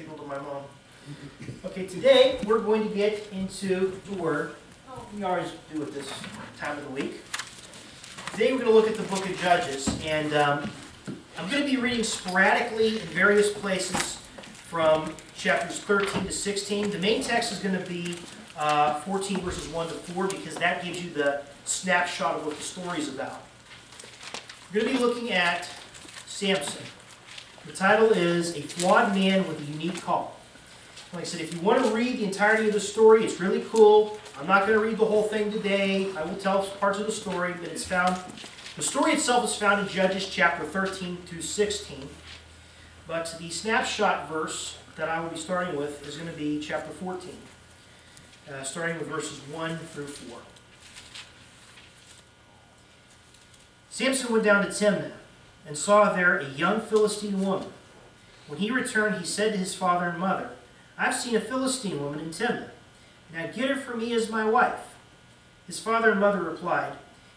signal to my mom. Okay, today we're going to get into the Word. We always do it this time of the week. Today we're going to look at the book of Judges, and I'm going to be reading sporadically in various places from chapters 13 to 16. The main text is going to be 14 verses 1 to 4 because that gives you the snapshot of what the story is about. We're going to be looking at Samson. The title is A Flawed Man with a Unique Call. Like I said, if you want to read the entirety of the story, it's really cool. I'm not going to read the whole thing today. I will tell parts of the story, but it's found. The story itself is found in Judges chapter 13 through 16. But the snapshot verse that I will be starting with is going to be chapter 14, starting with verses 1 through 4. Samson went down to Timnah and saw there a young Philistine woman. When he returned, he said to his father and mother, "I've seen a Philistine woman in Timnah. Now get her for me as my wife." His father and mother replied,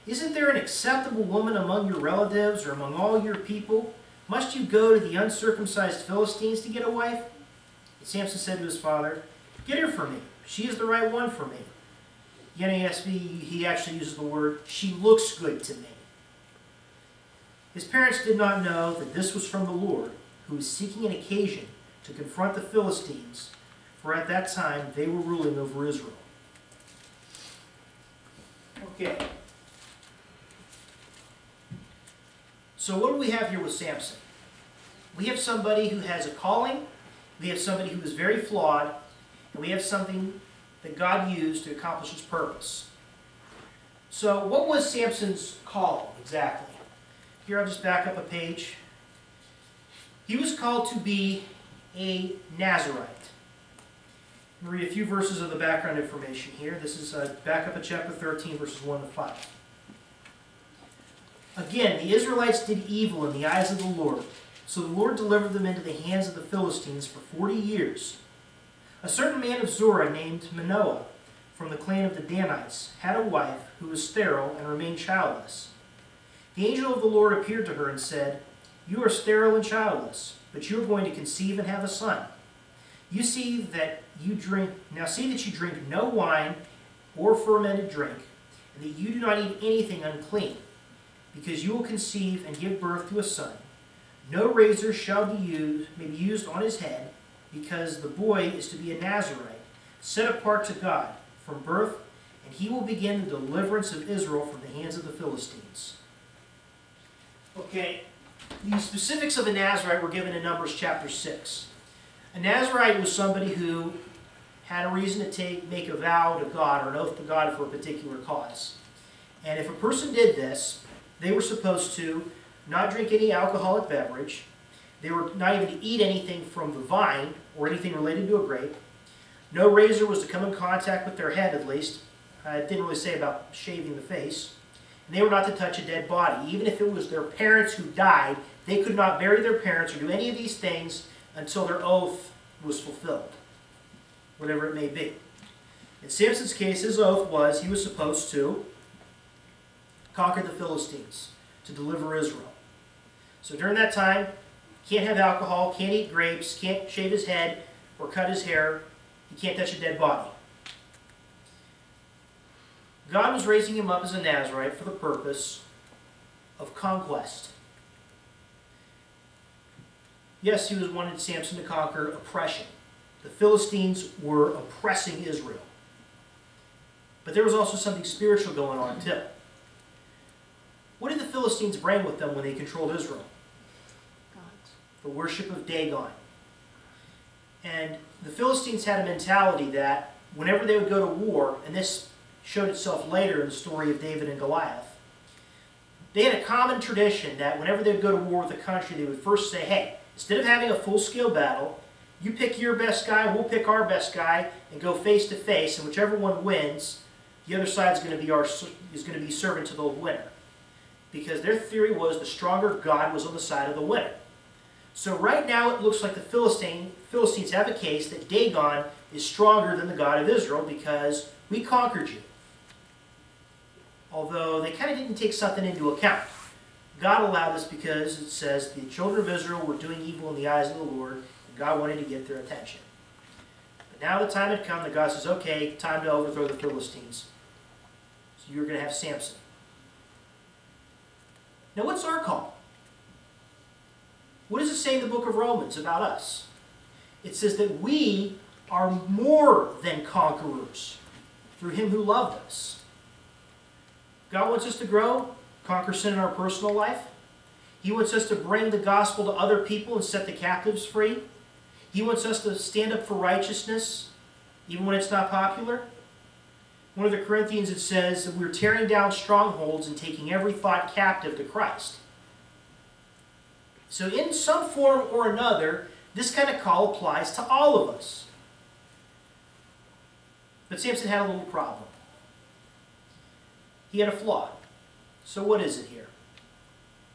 "Isn't there an acceptable woman among your relatives or among all your people? Must you go to the uncircumcised Philistines to get a wife?" And Samson said to his father, "Get her for me. She is the right one for me." The NASB, he actually uses the word, "she looks good to me." His parents did not know that this was from the Lord, who was seeking an occasion to confront the Philistines, for at that time they were ruling over Israel. Okay. So what do we have here with Samson? We have somebody who has a calling, we have somebody who is very flawed, and we have something that God used to accomplish his purpose. So what was Samson's call exactly? Here, I'll just back up a page. He was called to be a Nazirite. I'll read a few verses of the background information here. This is back up at chapter 13, verses 1 to 5. Again, the Israelites did evil in the eyes of the Lord, so the Lord delivered them into the hands of the Philistines for 40 years. A certain man of Zorah named Manoah, from the clan of the Danites, had a wife who was sterile and remained childless. The angel of the Lord appeared to her and said, "You are sterile and childless, but you are going to conceive and have a son. Now see that you drink no wine or fermented drink, and that you do not eat anything unclean, because you will conceive and give birth to a son. No razor may be used on his head, because the boy is to be a Nazirite, set apart to God from birth, and he will begin the deliverance of Israel from the hands of the Philistines." Okay, the specifics of a Nazirite were given in Numbers chapter 6. A Nazirite was somebody who had a reason to make a vow to God or an oath to God for a particular cause. And if a person did this, they were supposed to not drink any alcoholic beverage. They were not even to eat anything from the vine or anything related to a grape. No razor was to come in contact with their head, at least. It didn't really say about shaving the face. And they were not to touch a dead body. Even if it was their parents who died, they could not bury their parents or do any of these things until their oath was fulfilled, whatever it may be. In Samson's case, his oath was he was supposed to conquer the Philistines, to deliver Israel. So during that time, he can't have alcohol, can't eat grapes, can't shave his head or cut his hair, he can't touch a dead body. God was raising him up as a Nazirite for the purpose of conquest. Yes, he wanted Samson to conquer oppression. The Philistines were oppressing Israel. But there was also something spiritual going on too. What did the Philistines bring with them when they controlled Israel? Gods. The worship of Dagon. And the Philistines had a mentality that whenever they would go to war, and this showed itself later in the story of David and Goliath, they had a common tradition that whenever they would go to war with a country, they would first say, "Hey, instead of having a full-scale battle, you pick your best guy, we'll pick our best guy, and go face to face, and whichever one wins, the other side is going to be servant to the winner." Because their theory was the stronger God was on the side of the winner. So right now it looks like the Philistines have a case that Dagon is stronger than the God of Israel because we conquered you. Although they kind of didn't take something into account. God allowed this because it says the children of Israel were doing evil in the eyes of the Lord, God wanted to get their attention. But now the time had come that God says, okay, time to overthrow the Philistines. So you're going to have Samson. Now what's our call? What does it say in the book of Romans about us? It says that we are more than conquerors through him who loved us. God wants us to grow, conquer sin in our personal life. He wants us to bring the gospel to other people and set the captives free. He wants us to stand up for righteousness, even when it's not popular. One of the Corinthians, it says that we're tearing down strongholds and taking every thought captive to Christ. So in some form or another, this kind of call applies to all of us. But Samson had a little problem. He had a flaw. So what is it here?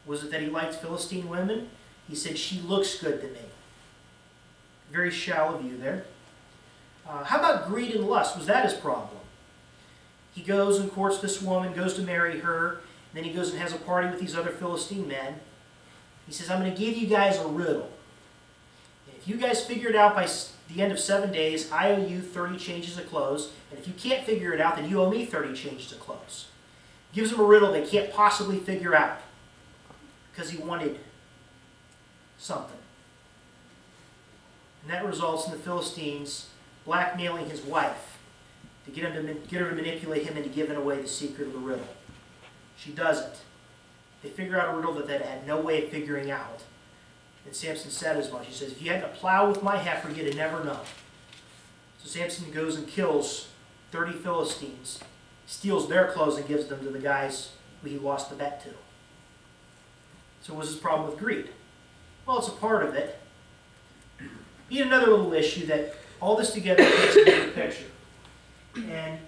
Was it that he liked Philistine women? He said, she looks good to me. Very shallow view there. How about greed and lust? Was that his problem? He goes and courts this woman, goes to marry her, and then he goes and has a party with these other Philistine men. He says, I'm going to give you guys a riddle. And if you guys figure it out by the end of 7 days, I owe you 30 changes of clothes. And if you can't figure it out, then you owe me 30 changes of clothes. Gives them a riddle they can't possibly figure out because he wanted something. And that results in the Philistines blackmailing his wife to get her to manipulate him into giving away the secret of the riddle. She doesn't. They figure out a riddle that they had no way of figuring out. And Samson said as much. He says, if you had to plow with my heifer, you'd have never known. So Samson goes and kills 30 Philistines, steals their clothes and gives them to the guys who he lost the bet to. So what was his problem with greed? Well, it's a part of it. Yet another little issue that all this together makes a bigger picture. And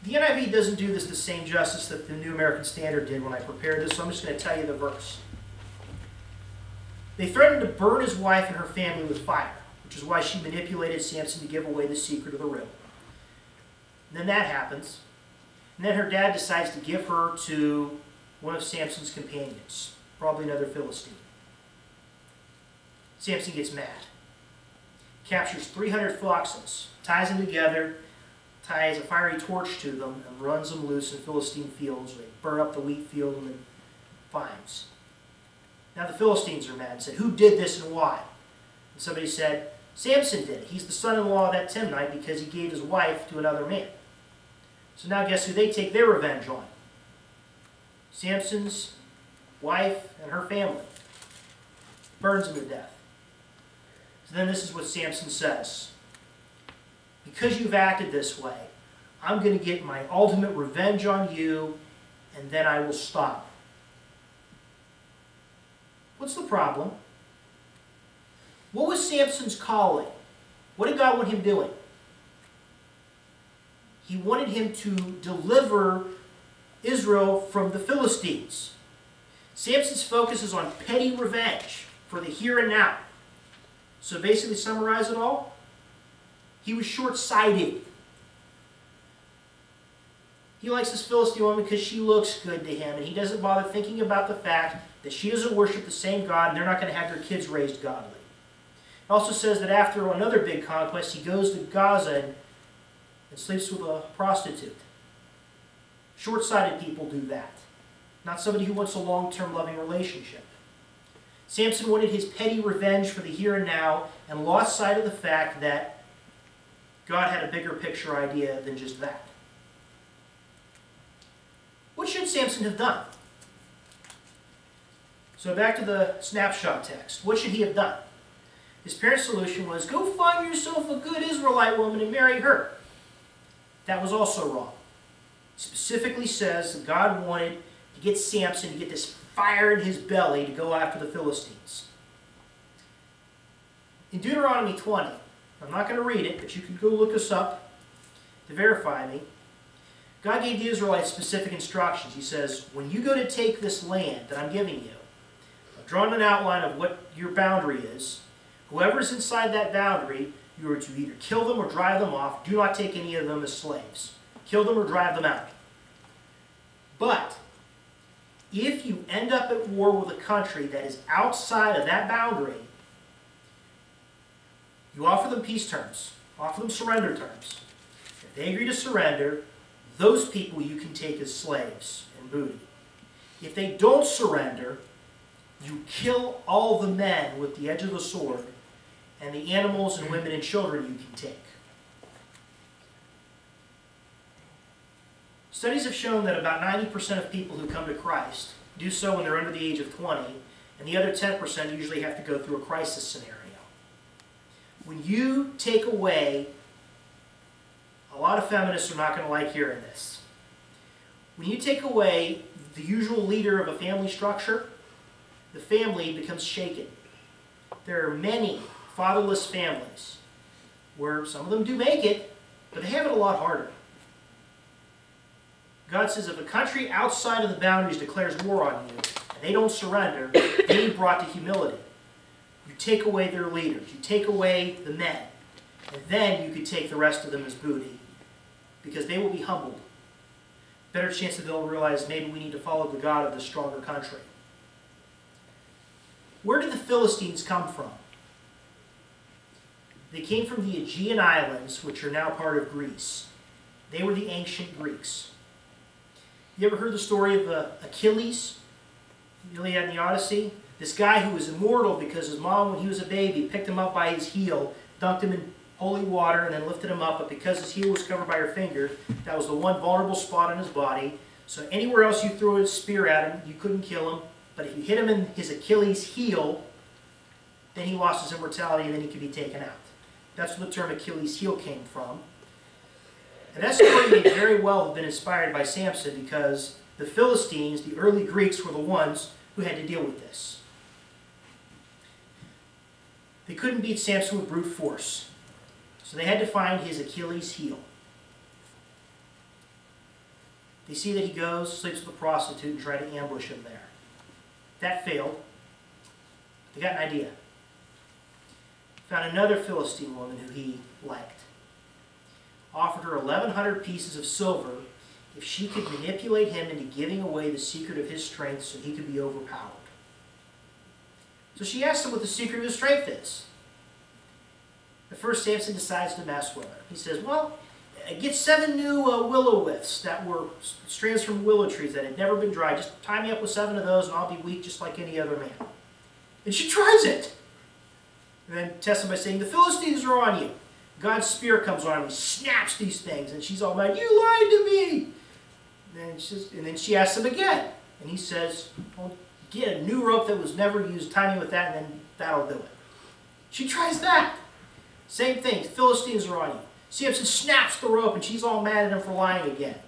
the NIV doesn't do this the same justice that the New American Standard did when I prepared this, so I'm just going to tell you the verse. They threatened to burn his wife and her family with fire, which is why she manipulated Samson to give away the secret of the riddle. And then that happens. And then her dad decides to give her to one of Samson's companions, probably another Philistine. Samson gets mad. Captures 300 foxes, ties them together, ties a fiery torch to them, and runs them loose in Philistine fields. They burn up the wheat field and the vines. Now the Philistines are mad and said, who did this and why? And somebody said, Samson did it. He's the son-in-law of that Timnite because he gave his wife to another man. So now guess who they take their revenge on? Samson's wife and her family. Burns him to death. So then this is what Samson says. Because you've acted this way, I'm going to get my ultimate revenge on you, and then I will stop. What's the problem? What was Samson's calling? What did God want him doing? He wanted him to deliver Israel from the Philistines. Samson's focus is on petty revenge for the here and now. So basically, to summarize it all, he was short-sighted. He likes this Philistine woman because she looks good to him, and he doesn't bother thinking about the fact that she doesn't worship the same God, and they're not going to have their kids raised godly. It also says that after another big conquest, he goes to Gaza and sleeps with a prostitute. Short-sighted people do that. Not somebody who wants a long-term loving relationship. Samson wanted his petty revenge for the here and now and lost sight of the fact that God had a bigger picture idea than just that. What should Samson have done? So back to the snapshot text. What should he have done? His parents' solution was, go find yourself a good Israelite woman and marry her. That was also wrong. It specifically says that God wanted to get Samson to get this fire in his belly to go after the Philistines. In Deuteronomy 20, I'm not going to read it, but you can go look this up to verify me. God gave the Israelites specific instructions. He says, when you go to take this land that I'm giving you, I've drawn an outline of what your boundary is. Whoever's inside that boundary, you are to either kill them or drive them off. Do not take any of them as slaves. Kill them or drive them out. But if you end up at war with a country that is outside of that boundary, You offer them peace terms. Offer them surrender terms. If they agree to surrender, those people you can take as slaves and booty. If they don't surrender, you kill all the men with the edge of the sword, and the animals and women and children you can take. Studies have shown that about 90% of people who come to Christ do so when they're under the age of 20, and the other 10% usually have to go through a crisis scenario. When you take away, a lot of feminists are not going to like hearing this. When you take away the usual leader of a family structure, the family becomes shaken. There are many fatherless families where some of them do make it, but they have it a lot harder. God says if a country outside of the boundaries declares war on you, and they don't surrender, they be brought to humility. You take away their leaders, you take away the men, and then you could take the rest of them as booty, because they will be humbled. Better chance that they'll realize maybe we need to follow the God of the stronger country. Where did the Philistines come from? They came from the Aegean Islands, which are now part of Greece. They were the ancient Greeks. You ever heard the story of Achilles? Iliad and the Odyssey? This guy who was immortal because his mom, when he was a baby, picked him up by his heel, dunked him in holy water, and then lifted him up. But because his heel was covered by her finger, that was the one vulnerable spot on his body. So anywhere else you threw a spear at him, you couldn't kill him. But if you hit him in his Achilles heel, then he lost his immortality and then he could be taken out. That's where the term Achilles heel came from. And that story may very well have been inspired by Samson because the Philistines, the early Greeks, were the ones who had to deal with this. They couldn't beat Samson with brute force, so they had to find his Achilles heel. They see that he goes, sleeps with a prostitute, and try to ambush him there. That failed. They got an idea. Found another Philistine woman who he liked. Offered her 1,100 pieces of silver if she could manipulate him into giving away the secret of his strength so he could be overpowered. So she asked him what the secret of his strength is. At first, Samson decides to mess with her. He says, well, get 7 new willow withes that were strands from willow trees that had never been dried. Just tie me up with 7 of those and I'll be weak just like any other man. And she tries it. And then tests him by saying, the Philistines are on you. God's spear comes on him, he snaps these things, and she's all mad, you lied to me! And then she asks him again, and he says, well, get a new rope that was never used, tie me with that, and then that'll do it. She tries that. Same thing, Philistines are on you. Samson snaps the rope, and she's all mad at him for lying again.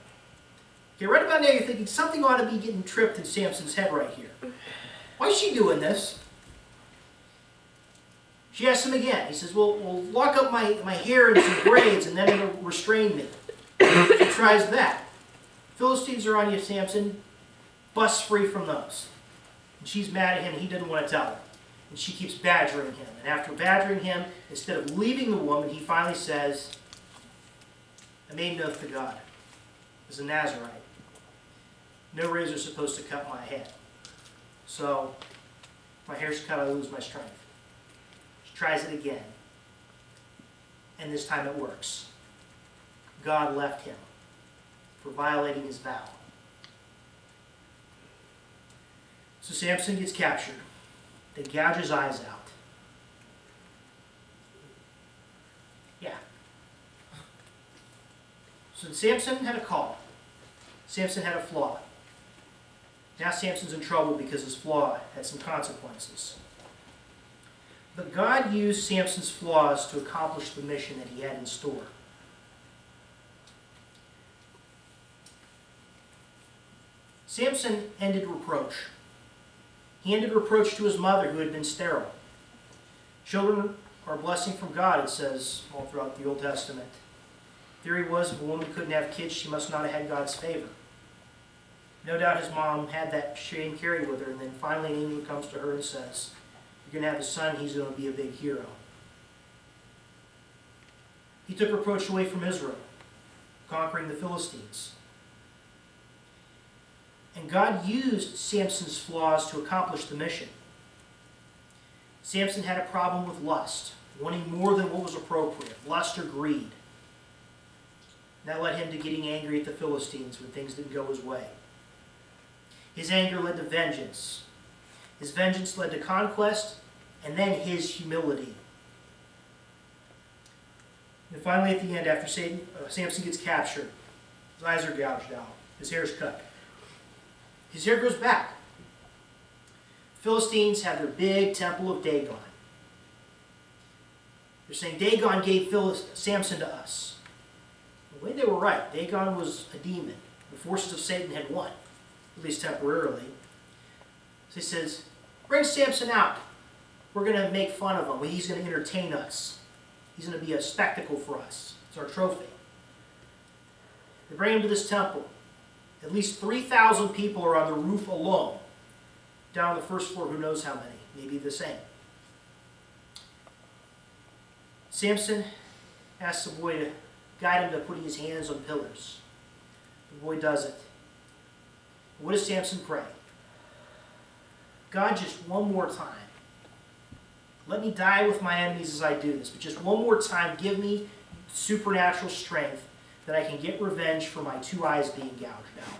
Okay, right about now you're thinking, something ought to be getting tripped in Samson's head right here. Why is she doing this? She asks him again. He says, well, lock up my hair in some braids and then it'll restrain me. She tries that. Philistines are on you, Samson. Busts free from those. And she's mad at him and he doesn't want to tell her. And she keeps badgering him. And after badgering him, instead of leaving the woman, he finally says, I made an oath to God as a Nazarite. No razor is supposed to cut my head. So, my hair's cut, I lose my strength. Tries it again, and this time it works. God left him for violating his vow. So Samson gets captured. They gouge his eyes out. Yeah. So Samson had a call. Samson had a flaw. Now Samson's in trouble because his flaw had some consequences. But God used Samson's flaws to accomplish the mission that he had in store. Samson ended reproach. He ended reproach to his mother who had been sterile. Children are a blessing from God, it says all throughout the Old Testament. Theory was if a woman couldn't have kids, she must not have had God's favor. No doubt his mom had that shame carried with her, and then finally an angel comes to her and says, you're going to have a son, he's going to be a big hero. He took reproach away from Israel, conquering the Philistines. And God used Samson's flaws to accomplish the mission. Samson had a problem with lust. wanting more than what was appropriate, lust or greed. That led him to getting angry at the Philistines when things didn't go his way. His anger led to vengeance. His vengeance led to conquest, and then his humility. And finally, at the end, after Samson gets captured, his eyes are gouged out, his hair is cut. His hair grows back. Philistines have their big temple of Dagon. They're saying Dagon gave Samson to us. The way they were right. Dagon was a demon. The forces of Satan had won, at least temporarily. So he says, bring Samson out. We're going to make fun of him. He's going to entertain us. He's going to be a spectacle for us. It's our trophy. They bring him to this temple. At least 3,000 people are on the roof alone. Down on the first floor, who knows how many? Maybe the same. Samson asks the boy to guide him to putting his hands on pillars. The boy does it. What does Samson pray? God, just one more time. Let me die with my enemies as I do this. But just one more time, give me supernatural strength that I can get revenge for my 2 eyes being gouged out.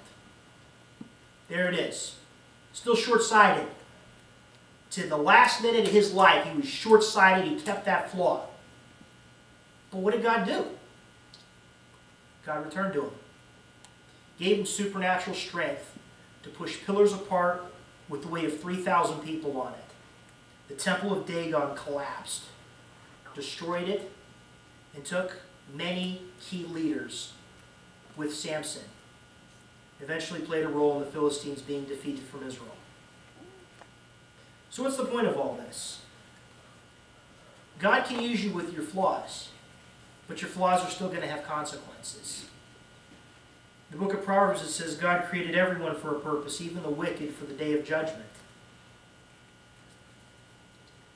There it is. Still short-sighted. To the last minute of his life, he was short-sighted. He kept that flaw. But what did God do? God returned to him. Gave him supernatural strength to push pillars apart with the weight of 3,000 people on it. The temple of Dagon collapsed, destroyed it, and took many key leaders with Samson. Eventually played a role in the Philistines being defeated from Israel. So what's the point of all this? God can use you with your flaws, but your flaws are still going to have consequences. In the book of Proverbs it says God created everyone for a purpose, even the wicked for the day of judgment.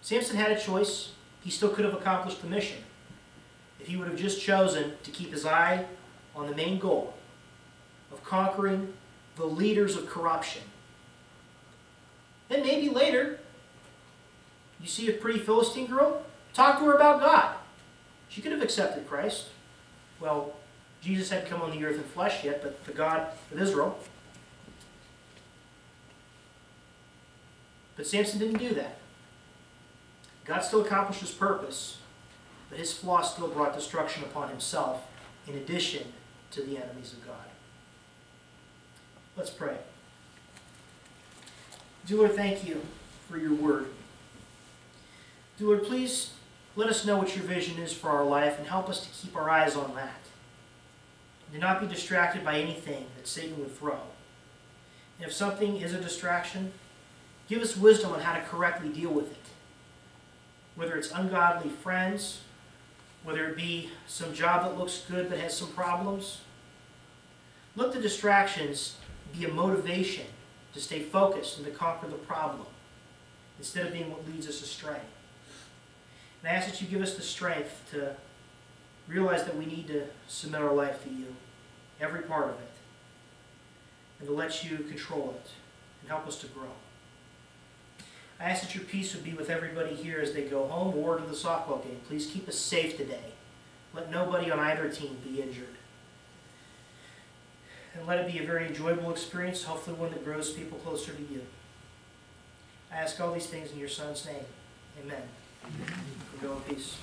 Samson had a choice. He still could have accomplished the mission if he would have just chosen to keep his eye on the main goal of conquering the leaders of corruption. Then maybe later, you see a pretty Philistine girl, talk to her about God. She could have accepted Christ. Well, Jesus hadn't come on the earth in flesh yet, but the God of Israel. But Samson didn't do that. God still accomplished his purpose, but his flaws still brought destruction upon himself in addition to the enemies of God. Let's pray. Dear Lord, thank you for your word. Dear Lord, please let us know what your vision is for our life and help us to keep our eyes on that. Do not be distracted by anything that Satan would throw. And if something is a distraction, give us wisdom on how to correctly deal with it. Whether it's ungodly friends, whether it be some job that looks good but has some problems. Let the distractions be a motivation to stay focused and to conquer the problem instead of being what leads us astray. And I ask that you give us the strength to realize that we need to submit our life to you, every part of it, and to let you control it and help us to grow. I ask that your peace would be with everybody here as they go home or to the softball game. Please keep us safe today. Let nobody on either team be injured. And let it be a very enjoyable experience, hopefully one that grows people closer to you. I ask all these things in your Son's name. Amen. Go in peace.